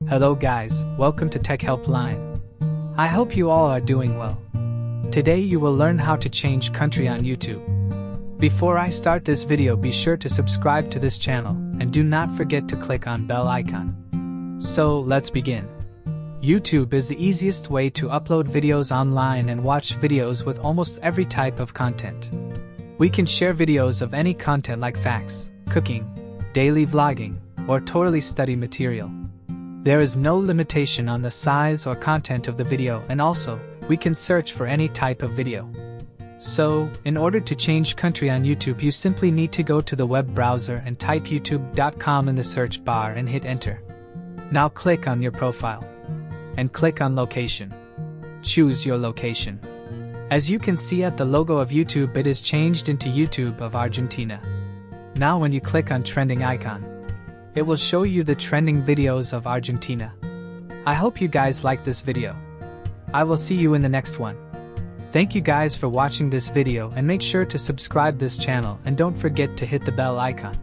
Hello guys, welcome to Tech Helpline. I hope you all are doing well. Today you will learn how to change country on YouTube. Before I start this video, be sure to subscribe to this channel and do not forget to click on bell icon. So let's begin. YouTube is the easiest way to upload videos online and watch videos with almost every type of content. We can share videos of any content like facts, cooking, daily vlogging, or totally study material. There is no limitation on the size or content of the video, and also, we can search for any type of video. So, in order to change country on YouTube, you simply need to go to the web browser and type youtube.com in the search bar and hit enter. Now click on your profile and click on location. Choose your location. As you can see at the logo of YouTube, it is changed into YouTube of Argentina. Now when you click on trending icon, it will show you the trending videos of Argentina. I hope you guys like this video. I will see you in the next one. Thank you guys for watching this video, and make sure to subscribe this channel and don't forget to hit the bell icon.